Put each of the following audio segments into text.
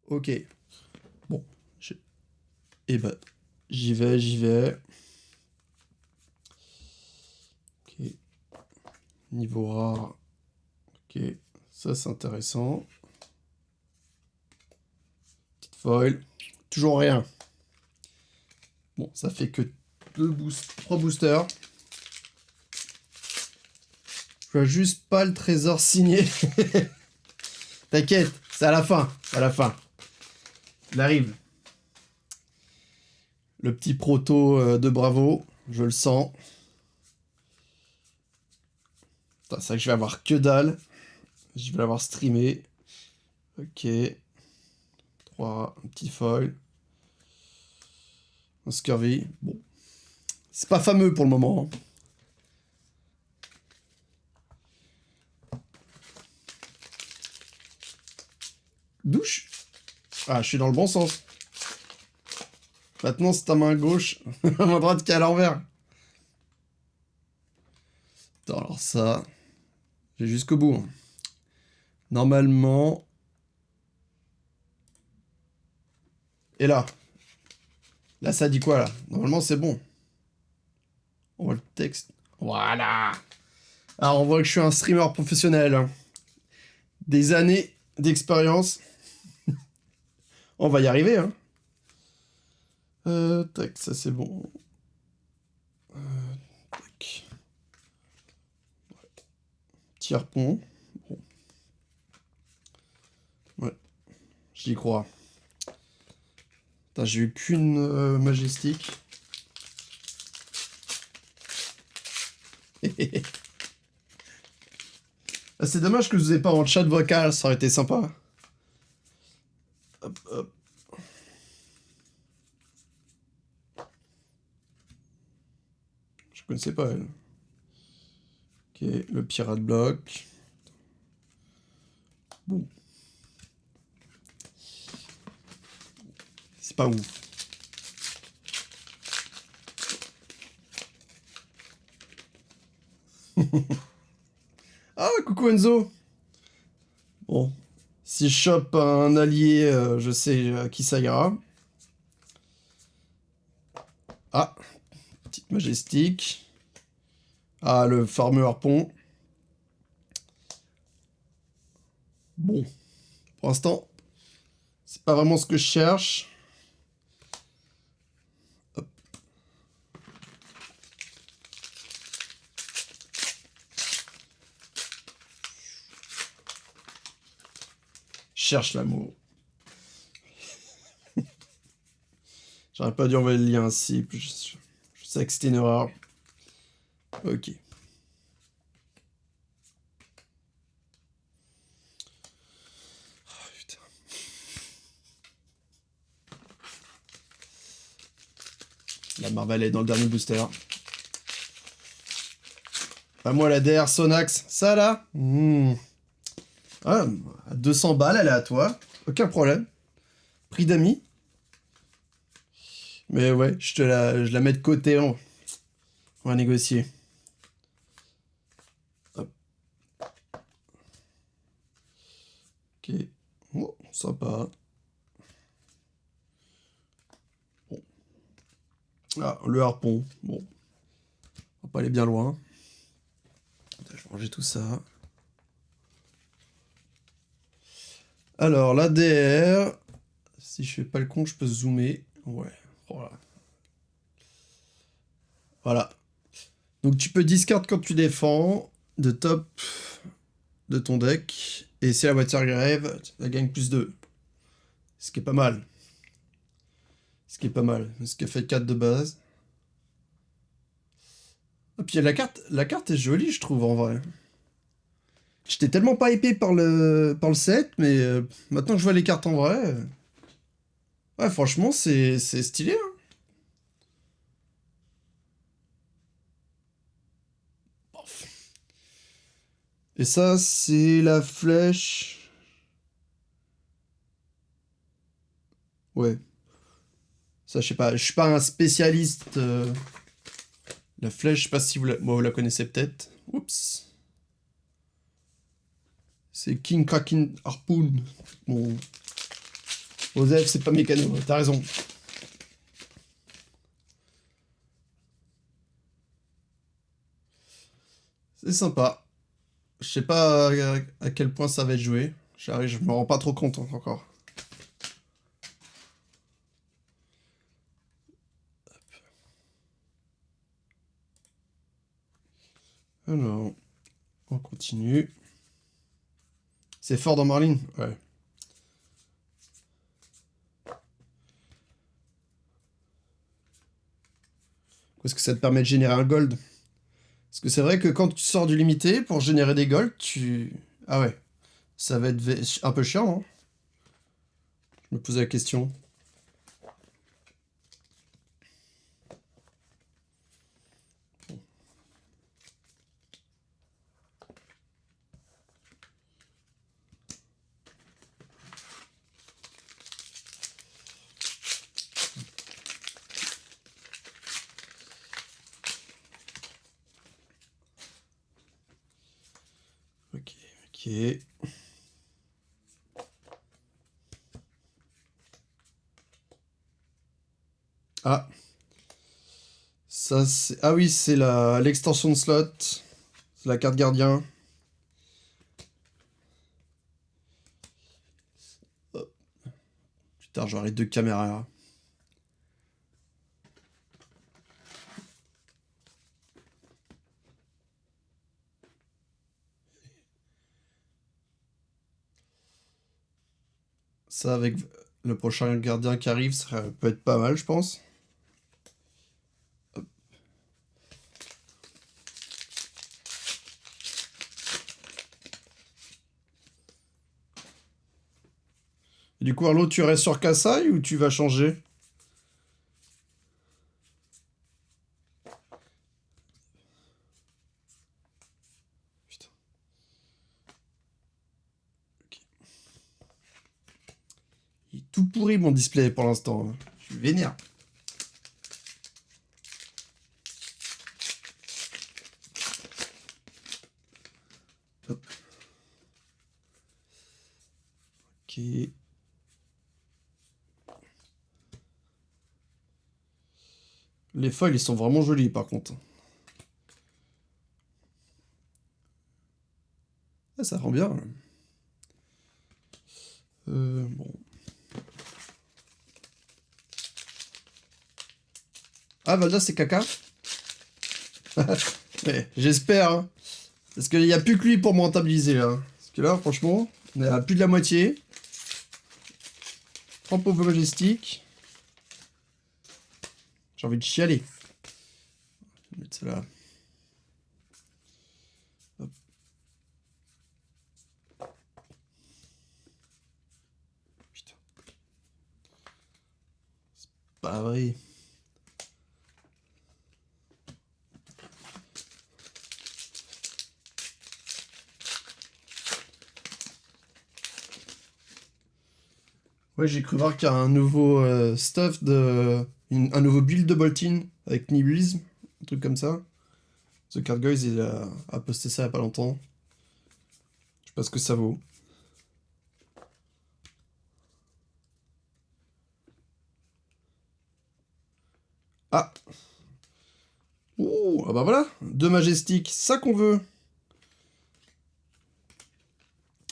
Ok. Bon. Eh ben, j'y vais. Ok. Niveau rare. Ok. Ça, c'est intéressant. Petite foil. Toujours rien. Bon, ça fait que 3 boosters. Je vois juste pas le trésor signé. T'inquiète, c'est à la fin. C'est à la fin. Il arrive. Le petit proto de Bravo. Je le sens. C'est vrai que je vais avoir que dalle. Je vais l'avoir streamé. Ok. 3, un petit foil. Un scurvy. Bon. C'est pas fameux pour le moment. Douche. Ah, je suis dans le bon sens. Maintenant, c'est ta main gauche. Ma main droite qui est à l'envers. Attends, alors ça... J'ai jusqu'au bout. Hein. Normalement... Et là. Là, ça dit quoi, là? Normalement, c'est bon. On voit le texte. Voilà. Alors, on voit que je suis un streamer professionnel. Hein. Des années d'expérience. On va y arriver, hein. Tac, ça c'est bon. Tac. Petit harpon. Bon. Ouais, j'y crois. J'ai eu qu'une majestique. Ah, c'est dommage que vous n'ayez pas en chat vocal, ça aurait été sympa. Hop, hop. Je connaissais pas elle. Ok, le pirate bloc. Bon. C'est pas ouf. Ah, coucou Enzo. Bon. Si je chope un allié, je sais à qui ça ira. Ah, petite majestique. Ah, le fameux harpon. Bon. Pour l'instant, c'est pas vraiment ce que je cherche. Hop. Je cherche l'amour. J'aurais pas dû envoyer le lien ainsi. Je sais que c'était une erreur. Ok. Oh, putain. La Marvel est dans le dernier booster. Pas moi la DR Sonax. Ça là Ah, à 200 balles, elle est à toi. Aucun problème. Prix d'amis. Mais ouais, je la mets de côté. On va négocier. Hop. Ok. Oh, sympa. Bon. Ah, le harpon. Bon. On va pas aller bien loin. Je vais ranger tout ça. Alors, l'ADR. Si je fais pas le con, je peux zoomer. Ouais. Voilà. Voilà. Donc tu peux discard quand tu défends, de top de ton deck, et si la voiture grève, la gagne plus 2. Ce qui est pas mal. Ce qui est pas mal. Ce qui fait 4 de base. Et puis la carte est jolie, je trouve, en vrai. J'étais tellement pas hypé par le set, mais maintenant que je vois les cartes en vrai... ouais, franchement, c'est stylé, hein. Et ça, c'est la flèche... Ouais. Ça, je sais pas. Je suis pas un spécialiste... La flèche, je sais pas si vous la connaissez peut-être. Oups. C'est King Kraken Harpoon. Bon. Osef, c'est pas mécano, t'as raison. C'est sympa. Je sais pas à quel point ça va être joué. J'arrive, je me rends pas trop compte encore. Alors, on continue. C'est fort dans Marlin? Ouais. Est-ce que ça te permet de générer un gold? Parce que c'est vrai que quand tu sors du limité, pour générer des golds, tu... Ah ouais. Ça va être un peu chiant, hein. Je me posais la question. Ok, ok. Ah. Ça, c'est... Ah oui, c'est l'extension de slot. C'est la carte gardien. Oh. Putain, j'aurais 2 caméras là. Ça, avec le prochain gardien qui arrive, ça peut être pas mal, je pense. Hop. Et du coup, Arlo, tu restes sur Kassai ou tu vas changer? Putain. Ok. Il est tout pourri mon display pour l'instant. Je suis vénère. Hop. Ok. Les foils, ils sont vraiment jolis par contre. Ah, ça rend bien. Bon. Ah, Valda, c'est caca? Ouais, j'espère, hein. Parce qu'il n'y a plus que lui pour me rentabiliser, là. Parce que là, franchement, on est à plus de la moitié. 30 pauvres majestiques. J'ai envie de chialer. Je vais mettre ça là. Hop. Putain. C'est pas vrai. Ouais, j'ai cru voir qu'il y a un nouveau stuff un nouveau build de Boltin avec Nihilisme, un truc comme ça. The Card Guys, il a posté ça il y a pas longtemps. Je sais pas ce que ça vaut. Ah! Oh, ah bah voilà! 2 majestiques, ça qu'on veut!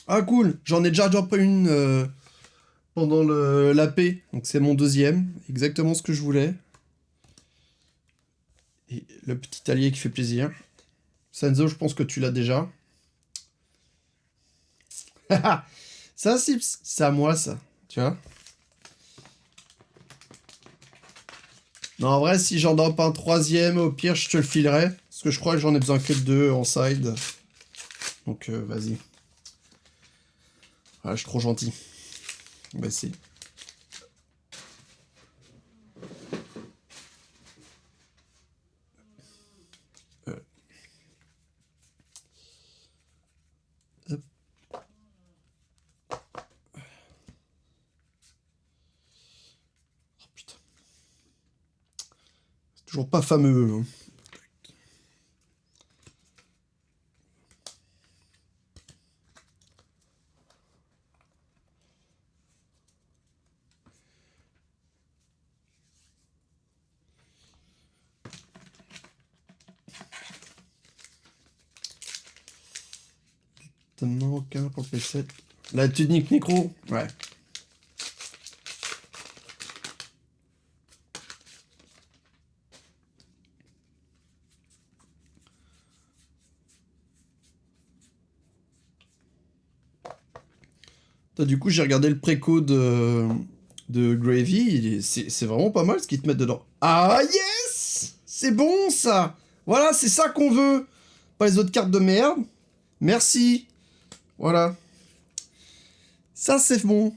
Ah cool! J'en ai déjà droppé une pendant l'AP, donc c'est mon deuxième. Exactement ce que je voulais. Et le petit allié qui fait plaisir. Senzo, je pense que tu l'as déjà. Ça, c'est à moi, ça. Tu vois? Non, en vrai, si j'en drop un troisième, au pire, je te le filerai. Parce que je crois que j'en ai besoin que de 2 en side. Donc, vas-y. Ah, je suis trop gentil. Bah, si. Euh, hop. Oh, putain. C'est toujours pas fameux, hein. T'en aucun pour le P7. La tunique nécro. Ouais. Du coup, j'ai regardé le préco de Gravy. C'est vraiment pas mal ce qu'ils te mettent dedans. Ah yes! C'est bon ça! Voilà, c'est ça qu'on veut! Pas les autres cartes de merde. Merci. Voilà. Ça, c'est bon.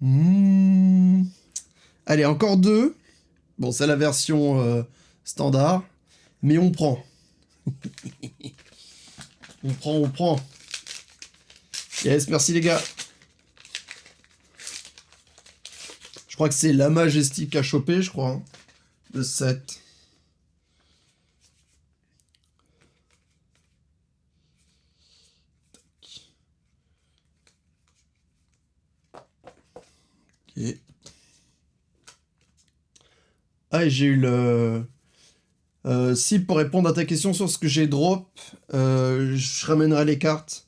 Mmh. Allez, encore 2. Bon, c'est la version standard. Mais on prend. On prend. Yes, merci les gars. Je crois que c'est la Majestic à choper, je crois. Hein. Le 7. Ok. Ah, et j'ai eu le... si, pour répondre à ta question sur ce que j'ai drop, je ramènerai les cartes.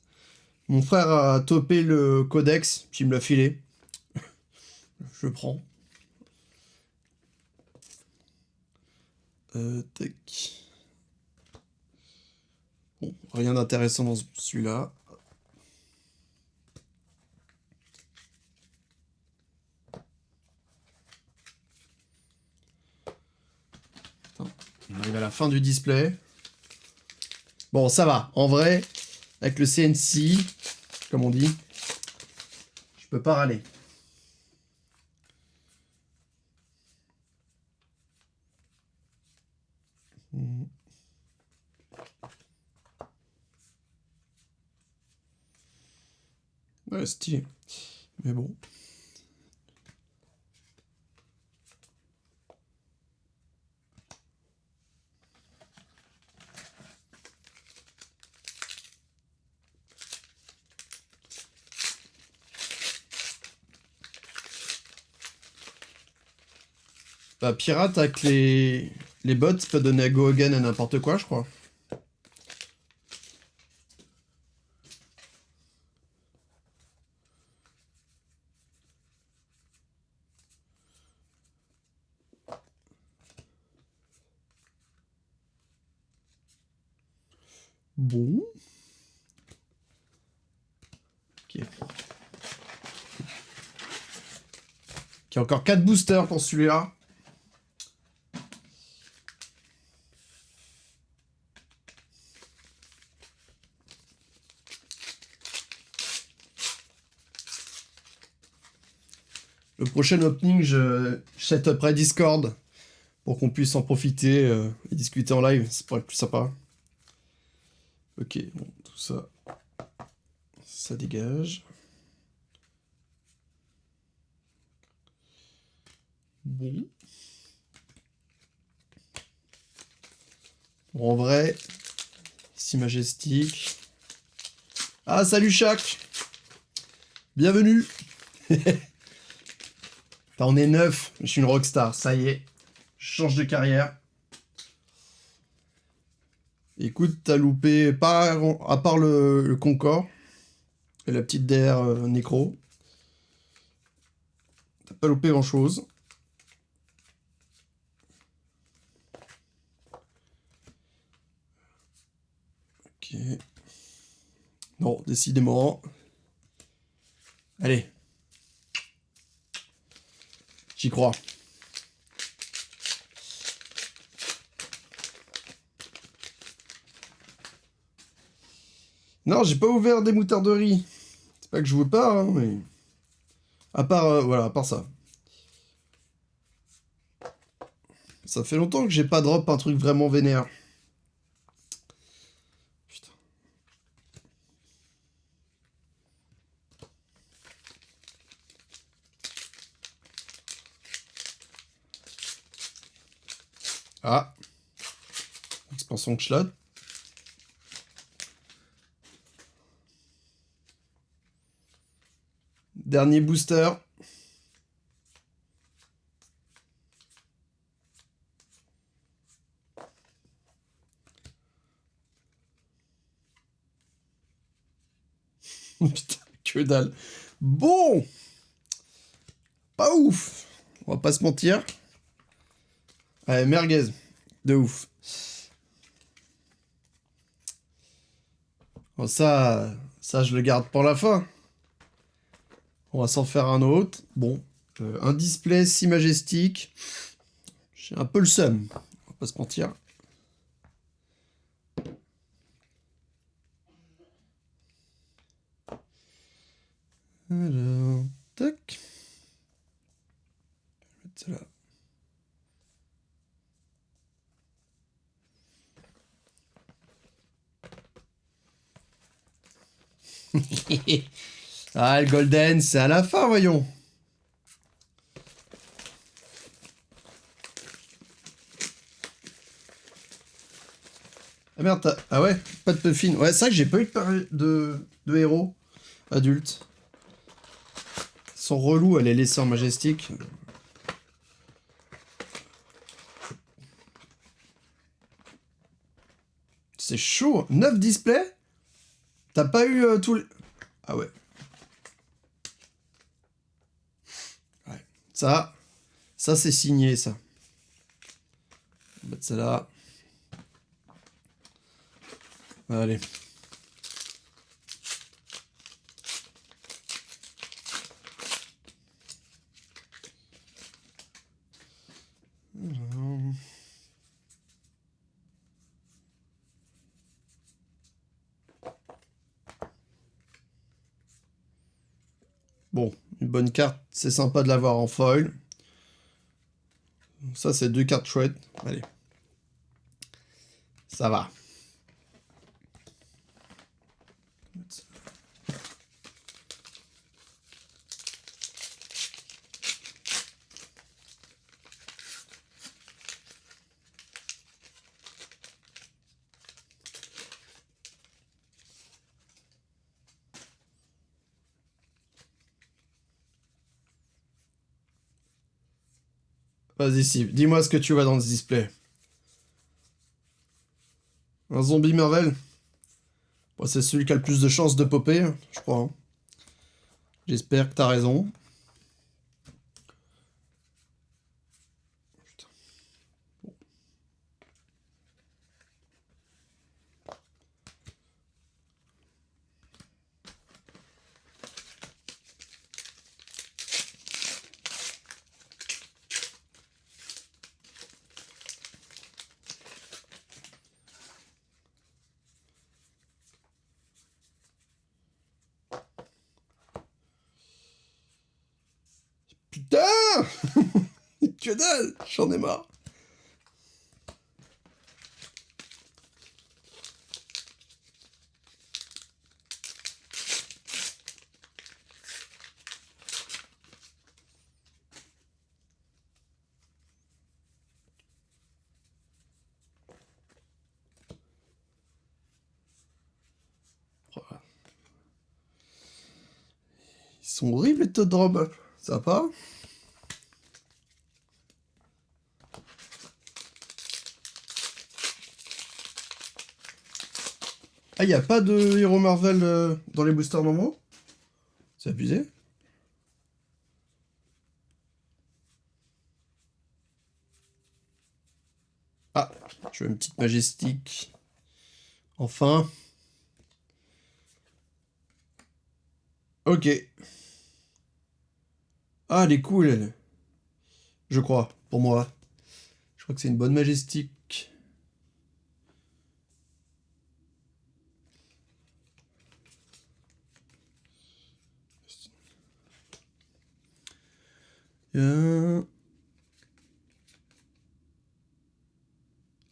Mon frère a topé le codex, puis il me l'a filé. Je le prends. Tac. Bon, rien d'intéressant dans celui-là. On arrive à la fin du display. Bon, ça va. En vrai, avec le CNC, comme on dit, je peux pas râler. Ouais, stylé. Mais bon. Bah, pirate avec les bots peut donner à go again à n'importe quoi, je crois. Bon. Ok. Ok, encore 4 boosters pour celui-là. Le prochain opening, je setuperai Discord pour qu'on puisse en profiter et discuter en live. C'est pour être plus sympa. Ok, bon, tout ça, ça dégage. Bon. Bon, en vrai, si majestique. Ah, salut Shaq! Bienvenue! On est 9, je suis une rockstar, ça y est. Je change de carrière. Écoute, t'as loupé, pas, à part le Concorde et la petite DR Nécro. T'as pas loupé grand chose. Ok. Non, décidément. Allez. J'y crois. Non, j'ai pas ouvert des moutarderies. C'est pas que je veux pas, hein, mais... À part, voilà, à part ça. Ça fait longtemps que j'ai pas drop un truc vraiment vénère. Putain. Ah. Expansion de Schlot. Dernier booster. Putain, que dalle. Bon, pas ouf. On va pas se mentir. Ouais, merguez. De ouf. Bon, ça, je le garde pour la fin. On va s'en faire un autre. Bon, un display si majestique. J'ai un peu le seum. On va pas se mentir. Alors, tac. Je vais mettre ça là. Ah, le golden, c'est à la fin, voyons. Ah merde, ah ouais, pas de Puffin. Ouais, c'est vrai que j'ai pas eu de héros adultes. Ils sont relous, elle est laissée en majestique. C'est chaud. 9 displays? T'as pas eu tous les... Ah ouais. Ouais. Ça c'est signé, ça. On va mettre ça là. Allez. Bon, une bonne carte, c'est sympa de l'avoir en foil. Ça, c'est 2 cartes chouettes. Allez. Ça va. Vas-y, Steve, dis-moi ce que tu vois dans ce display. Un zombie Marvel? Bon, c'est celui qui a le plus de chances de popper, je crois. Hein. J'espère que t'as raison. Putain. Que dalle. J'en ai marre. Ils sont horribles les Toad Drop. Ça va pas? Ah, y a pas de héros Marvel dans les boosters normaux? C'est abusé. Ah, je veux une petite majestique. Enfin. Ok. Ah, elle est cool, elle. Je crois, pour moi. Je crois que c'est une bonne majestique.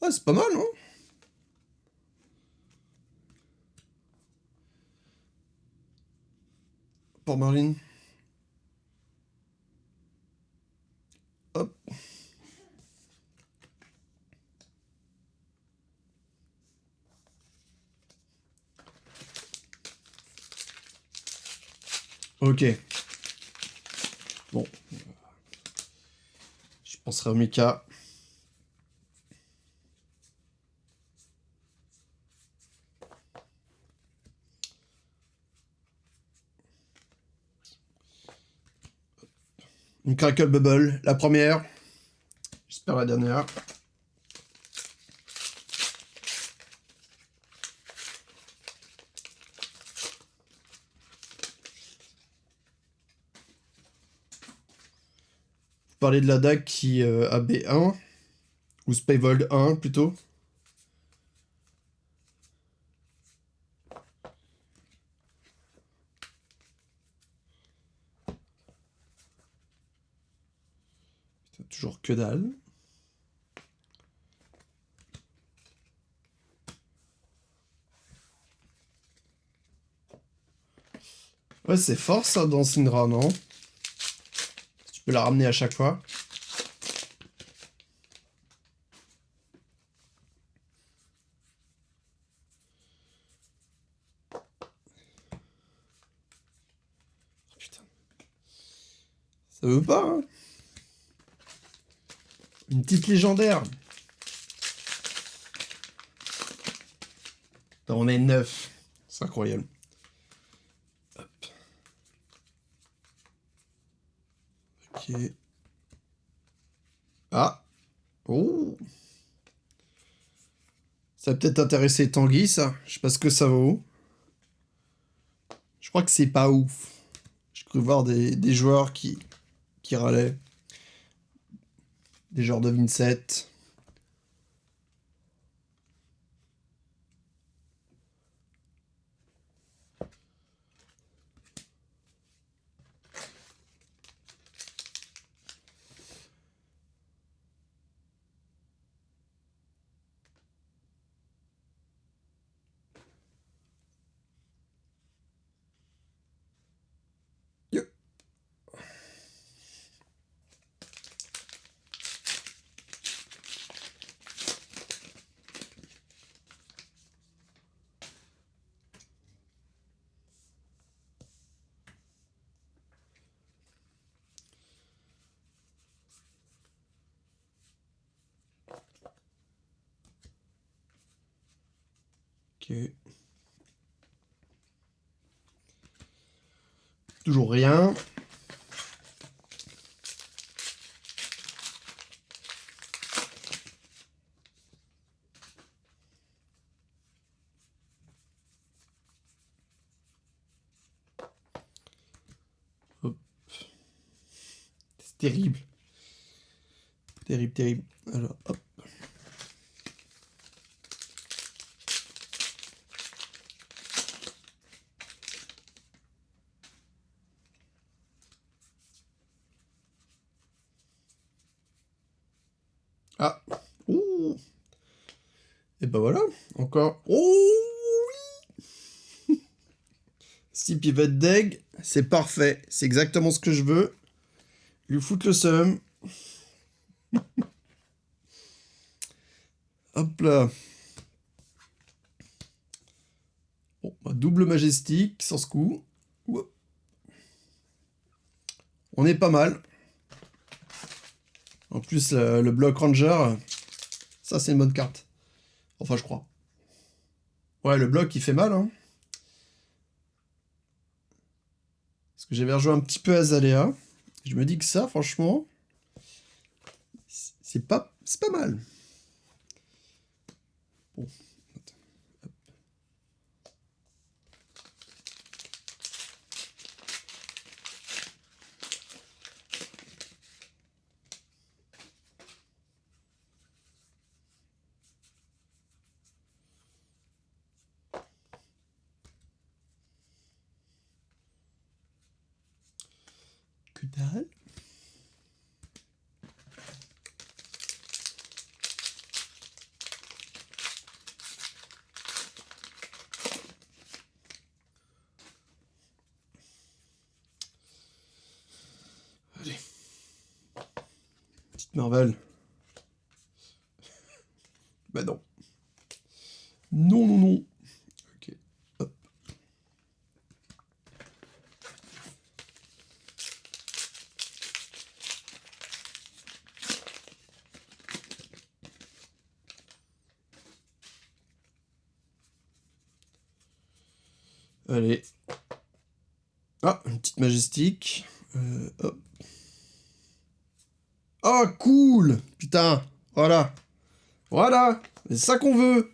Ah, c'est pas mal, non? Pour Marlene. Hop. Ok. Bon. Je penserai au Mika. Une Crackle Bubble, la première. J'espère la dernière. Parler de la DAC qui a B1, ou Spayvold 1 plutôt. Putain, toujours que dalle. Ouais, c'est fort ça dans Syndra, non? Tu peux la ramener à chaque fois. Putain. Ça veut pas, hein? Une petite légendaire. On est 9. C'est incroyable. Hop. Ok. Ah. Oh. Ça va peut-être intéresser Tanguy, ça. Je sais pas ce que ça vaut. Je crois que c'est pas ouf. J'ai cru voir des joueurs qui râlaient. Des joueurs de Vincent. Yo. Ok. Toujours rien. Hop. C'est terrible. Terrible, terrible. Alors, hop. Ah. Ouh. Et ben voilà. Encore. Oh oui. 6 pivot d'egg. C'est parfait. C'est exactement ce que je veux. Lui foutre le seum. Hop là. Bon, bah, double majestique sans ce coup. Oup. On est pas mal. En plus, le bloc ranger, ça c'est une bonne carte. Enfin, je crois. Ouais, le bloc il fait mal, hein. Parce que j'avais rejoué un petit peu Azalea. Je me dis que ça, franchement, c'est pas mal. Bon. Que dalle. Allez. Petite Marvel. Bah non. Non, non, non. Ok. Hop. Allez. Ah, une petite majestique. Hop. Oh, cool! Putain, voilà. Voilà, c'est ça qu'on veut.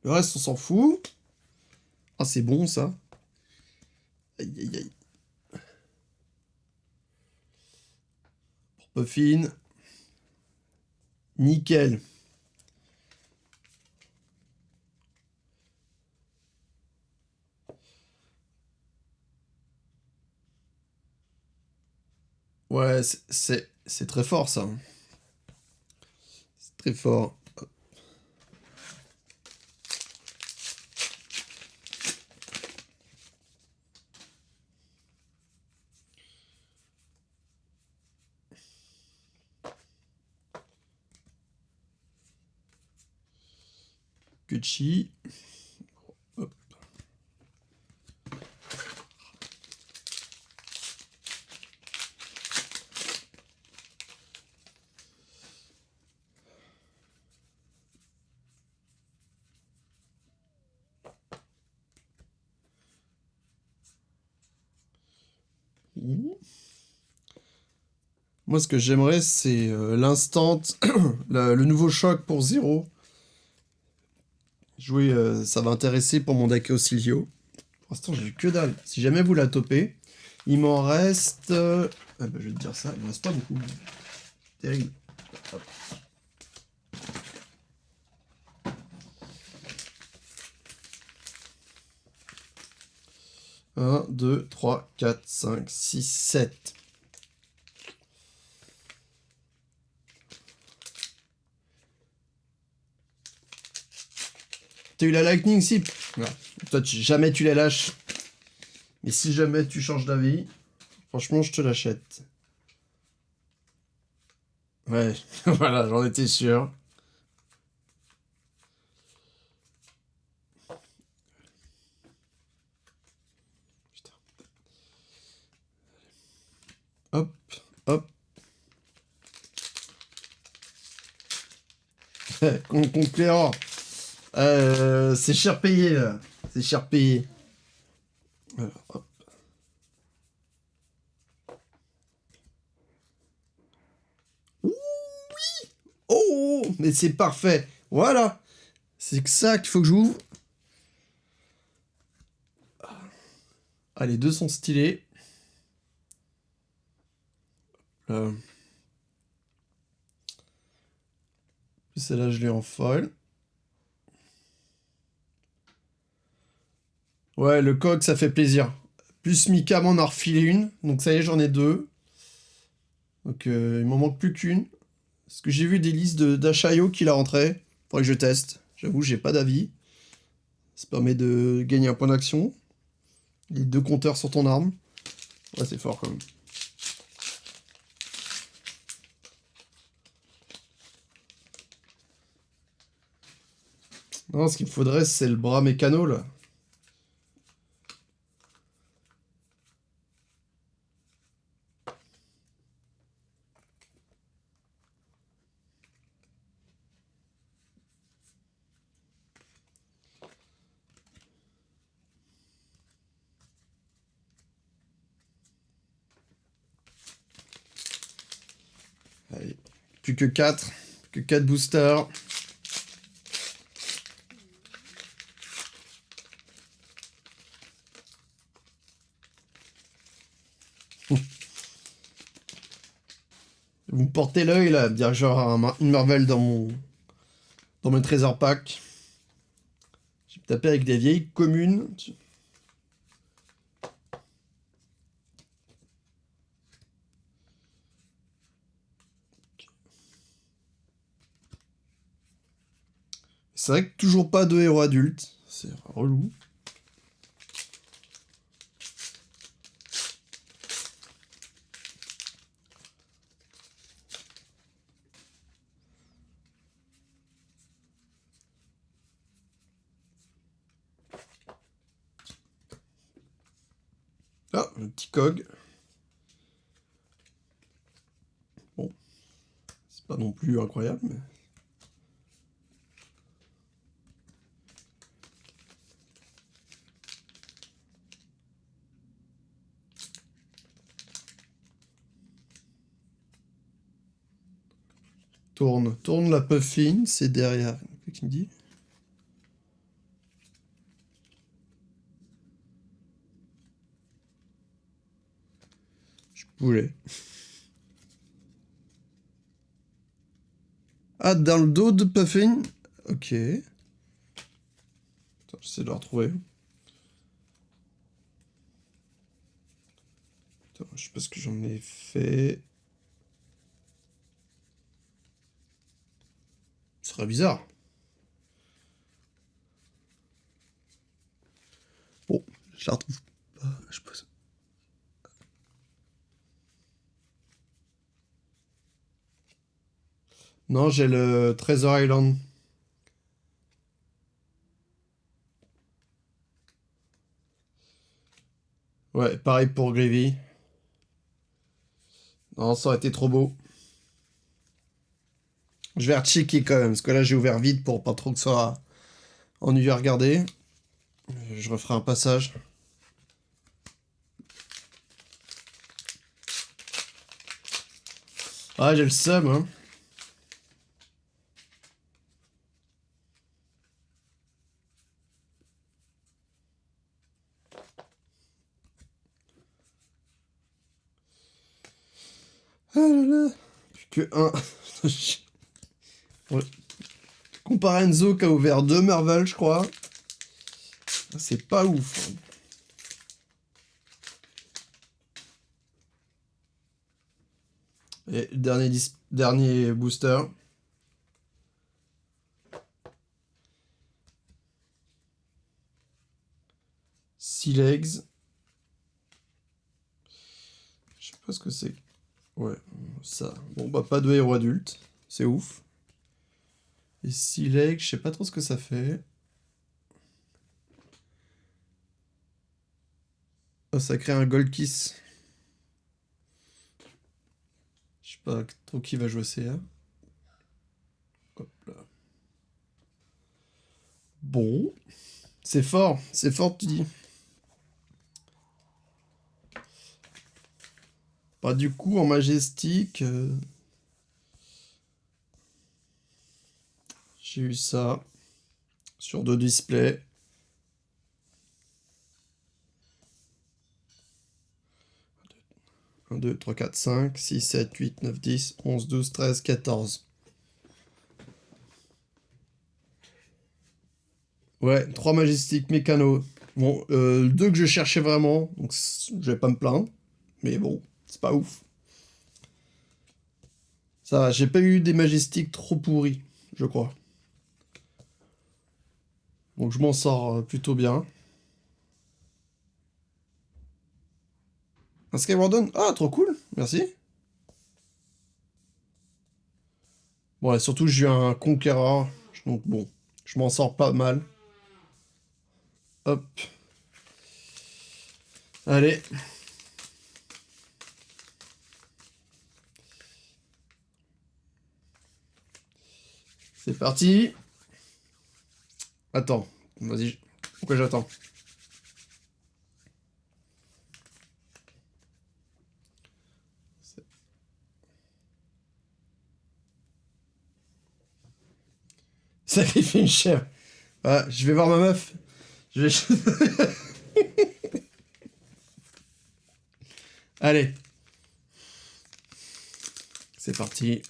Le reste, on s'en fout. Ah, c'est bon, ça. Aïe, aïe, aïe. Puffin. Nickel. Ouais, c'est très fort, ça. C'est très fort. Gucci. Hop. Moi, ce que j'aimerais, c'est l'instant, le nouveau choc pour Zero. Jouer, ça va intéresser pour mon deck Auxilio. Pour l'instant, j'ai que dalle. Si jamais vous la topez, il m'en reste... Ah bah, je vais te dire ça, il m'en reste pas beaucoup. Terrible. Hop. 1, 2, 3, 4, 5, 6, 7. T'as eu la Lightning Sip. Voilà. Toi, jamais tu la lâches. Mais si jamais tu changes d'avis, franchement, je te l'achète. Ouais, voilà, j'en étais sûr. Putain. Hop, hop. Conquérant. C'est cher payé, là. C'est cher payé. Alors, hop. Ouh, oui. Oh, mais c'est parfait. Voilà. C'est que ça qu'il faut que j'ouvre. Ah, les deux sont stylés. Euh... Celle-là, je l'ai en foil. Ouais, le coq, ça fait plaisir. Plus Mika m'en a refilé une. Donc ça y est, j'en ai deux. Donc il m'en manque plus qu'une. Parce que j'ai vu des listes d'Achaio qui la rentraient. Faudrait que je teste. J'avoue, j'ai pas d'avis. Ça permet de gagner un point d'action. Les deux compteurs sur ton arme. Ouais, c'est fort quand même. Non, ce qu'il me faudrait, c'est le bras mécano, là. Allez. Plus que 4. Plus que 4 boosters. Vous me portez l'œil, là. Dire genre une Marvel dans mon trésor pack. J'ai tapé avec des vieilles communes. C'est vrai que toujours pas de héros adulte. C'est relou. Ah, le petit cog. Bon. C'est pas non plus incroyable, mais... Tourne. Tourne la puffine, c'est derrière. Qu'est-ce qu'il me dit? Je voulais. Ah, dans le dos de puffin? Ok. Attends, j'essaie de le retrouver. Attends, je sais pas ce que j'en ai fait. Ce serait bizarre. Bon, je la retrouve pas. Je pense. Non, j'ai le Treasure Island. Ouais, pareil pour Gravy. Non, ça aurait été trop beau. Je vais rechecker quand même, parce que là j'ai ouvert vite pour pas trop que ça soit ennuyeux à regarder. Je referai un passage. Ah, j'ai le seum, hein. Ah là là. Plus que un. Ouais. Comparé à Enzo qui a ouvert 2 Marvel, je crois. C'est pas ouf. Et dernier booster. Sea Legs. Je sais pas ce que c'est. Ouais, ça. Bon, bah, pas de héros adulte. C'est ouf. Et Sea Legs, je sais pas trop ce que ça fait. Oh, ça crée un Gold Kiss. Je sais pas trop qui va jouer CA. Hop là. Bon. C'est fort, tu dis. Bah, du coup, en majestique, j'ai eu ça sur 2 displays. 1, 2, 3, 4, 5, 6, 7, 8, 9, 10, 11, 12, 13, 14. Ouais, 3 majestiques mécano. Bon, 2 que je cherchais vraiment, donc je vais pas me plaindre. Mais bon, c'est pas ouf. Ça va, j'ai pas eu des majestiques trop pourris, je crois. Donc je m'en sors plutôt bien. Un Skywardon? Ah, trop cool, merci. Bon, et surtout j'ai eu un Conqueror, donc bon, je m'en sors pas mal. Hop. Allez. C'est parti. Attends, vas-y. Pourquoi j'attends? Sacrifier une chèvre. Ah, je vais voir ma meuf. Je vais... Allez. C'est parti.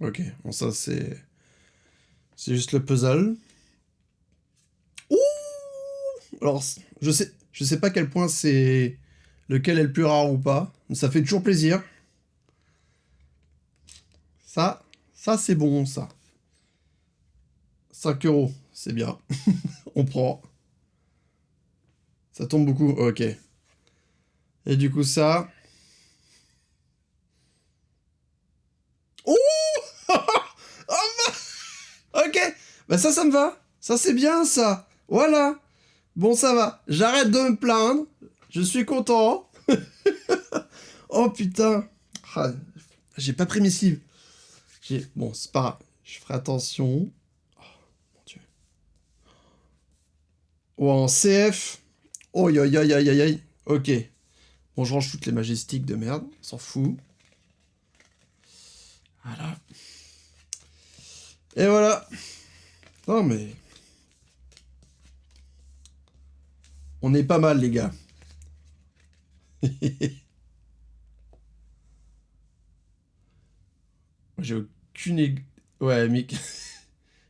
Ok, bon ça c'est... C'est juste le puzzle. Ouh! Alors, je sais pas à quel point c'est... Lequel est le plus rare ou pas. Mais ça fait toujours plaisir. Ça c'est bon ça. 5 euros, c'est bien. On prend. Ça tombe beaucoup, ok. Et du coup ça... Oh! Ok, bah ça me va. Ça c'est bien ça. Voilà. Bon ça va. J'arrête de me plaindre. Je suis content. Oh putain. Ah, j'ai pas pris mes sleeves. Bon, c'est pas grave. Je ferai attention. Oh, mon Dieu. Oh, en CF. Oh, aïe, aïe, aïe, aïe, aïe. Ok. Bon, je range toutes les majestiques de merde. On s'en fout. Voilà. Et voilà. Non, mais... On est pas mal, les gars. J'ai aucune... Ouais, Mick.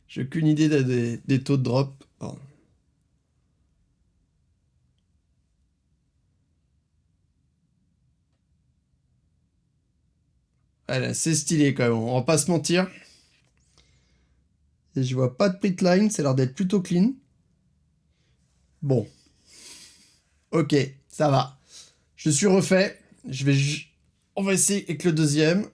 J'ai aucune idée des taux de drop. Pardon. Allez, c'est stylé quand même, on va pas se mentir. Et je vois pas de print line, ça a l'air d'être plutôt clean. Bon. Ok, ça va. Je suis refait. Je vais... On va essayer avec le deuxième.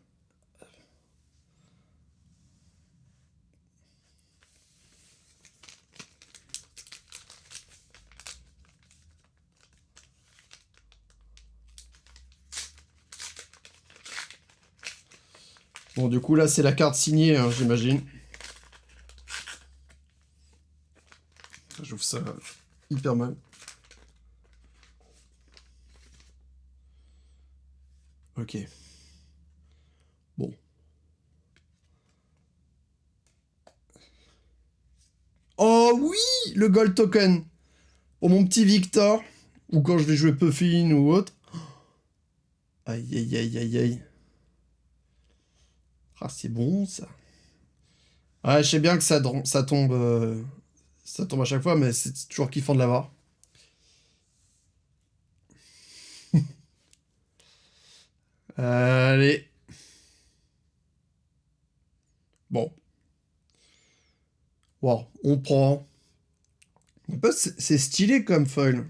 Bon, du coup, là, c'est la carte signée, hein, j'imagine. J'ouvre ça hyper mal. Ok. Bon. Oh oui, le gold token. Pour mon petit Victor. Ou quand je vais jouer Puffin ou autre. Aïe, aïe, aïe, aïe, aïe. Ah, c'est bon, ça. Ouais, je sais bien que ça tombe... ça tombe à chaque fois, mais c'est toujours kiffant de l'avoir. Allez. Bon. Wow, on prend. En plus, c'est stylé comme foil.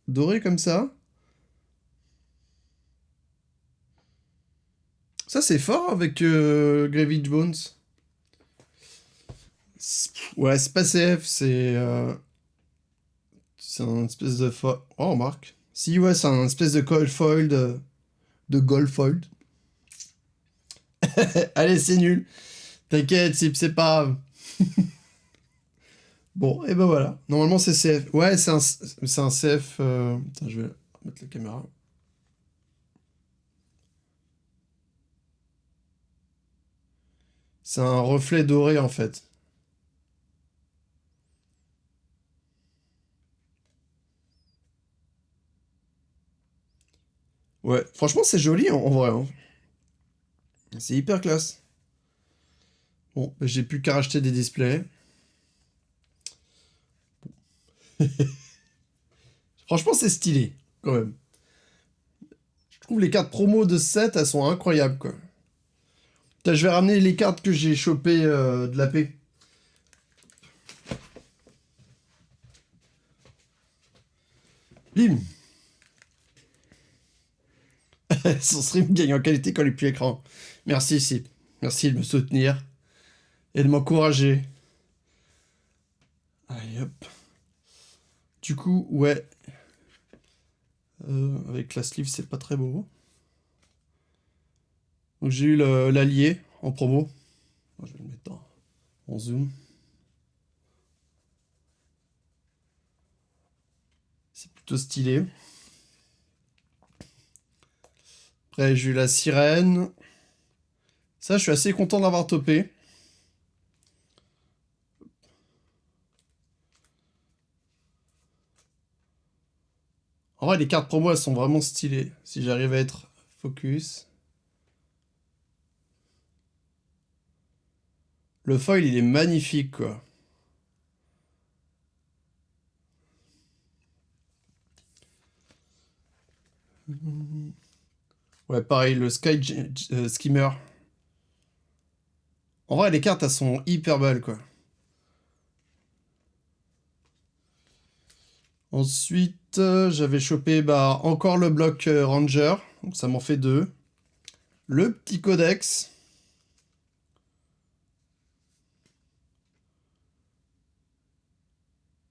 Doré comme ça. Ça, c'est fort avec Gravity Bones. Ouais, c'est pas CF, c'est... c'est un espèce de foil... Oh, remarque. Si, ouais, c'est un espèce de coil foil de gold foil. Allez, c'est nul. T'inquiète, c'est pas grave. Bon, et ben voilà. Normalement, c'est CF. Ouais, c'est un CF... Attends, je vais mettre la caméra. C'est un reflet doré, en fait. Ouais, franchement, c'est joli, en vrai, hein. C'est hyper classe. Bon, bah, j'ai plus qu'à racheter des displays. Franchement, c'est stylé, quand même. Je trouve les cartes promo de ce set, elles sont incroyables, quoi. Putain, je vais ramener les cartes que j'ai chopées de la paix. Bim. Son stream gagne en qualité quand il est plus écran. Merci, si. Merci de me soutenir et de m'encourager. Allez, hop. Du coup, ouais. Avec la sleeve, c'est pas très beau. Donc j'ai eu l'allié en promo. Je vais le mettre en zoom. C'est plutôt stylé. Après, j'ai eu la sirène. Ça, je suis assez content d'avoir topé. En vrai, les cartes promo, elles sont vraiment stylées. Si j'arrive à être focus. Le foil, il est magnifique, quoi. Ouais, pareil, le Skimmer. En vrai, les cartes, elles sont hyper belles, quoi. Ensuite, j'avais chopé bah, encore le bloc Ranger. Donc ça m'en fait deux. Le petit codex.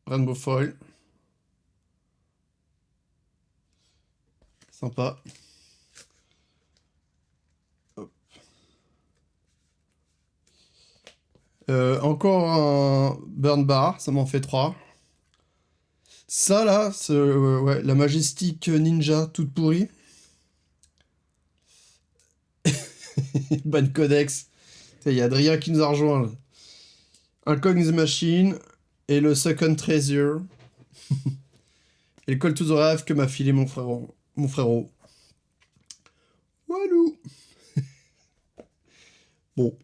Rainbow Foil. Sympa. Hop. Encore un burn bar, ça m'en fait 3. Ça là, c'est ouais, la Majestic Ninja toute pourrie. Ban Codex. Il y a Adrien qui nous a rejoint là. Un Cog the Machine et le Second Treasure. Et le Call to the Rave que m'a filé mon frérot. Mon frérot. Walou. Bon.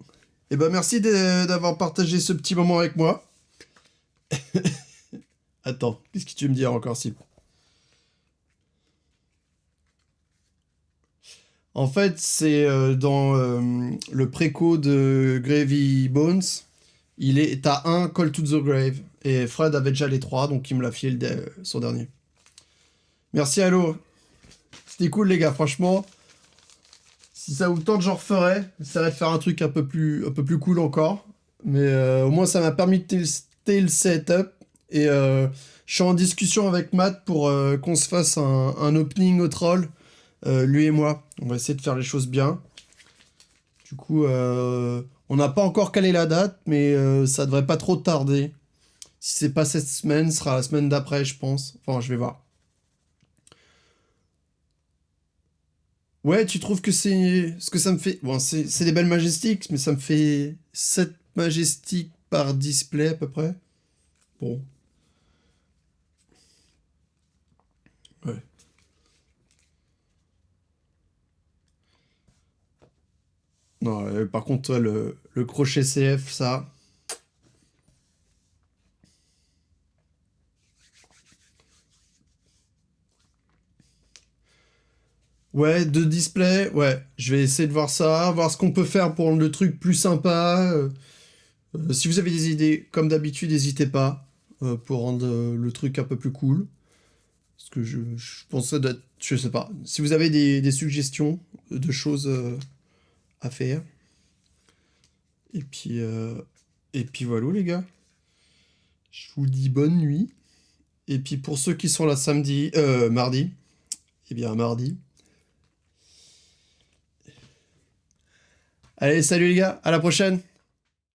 Eh ben merci d'avoir partagé ce petit moment avec moi. Attends, qu'est-ce que tu veux me dire encore, Sip? En fait, c'est dans le préco de Gravy Bones. T'as un Call to the Grave. Et Fred avait déjà les 3, donc il me l'a filé son dernier. Merci, Allo. C'était cool, les gars, franchement. Si ça vous tente, j'en referai. J'essaierai de faire un truc un peu plus cool encore. Mais au moins, ça m'a permis de tester le setup. Et je suis en discussion avec Matt pour qu'on se fasse un opening au troll. Lui et moi. On va essayer de faire les choses bien. Du coup, on n'a pas encore calé la date, mais ça devrait pas trop tarder. Si c'est pas cette semaine, ce sera la semaine d'après, je pense. Enfin, je vais voir. Ouais, tu trouves que c'est... Ce que ça me fait... Bon, c'est des belles Majestics, mais ça me fait 7 Majestics par display à peu près. Bon. Ouais. Non, par contre, toi, le crochet CF, ça... Ouais, 2 displays, ouais. Je vais essayer de voir ça, voir ce qu'on peut faire pour rendre le truc plus sympa. Si vous avez des idées, comme d'habitude, n'hésitez pas pour rendre le truc un peu plus cool. Parce que je pensais d'être... Je sais pas. Si vous avez des suggestions de choses à faire. Et puis voilà, les gars. Je vous dis bonne nuit. Et puis pour ceux qui sont là mardi, eh bien mardi. Allez, salut les gars, à la prochaine!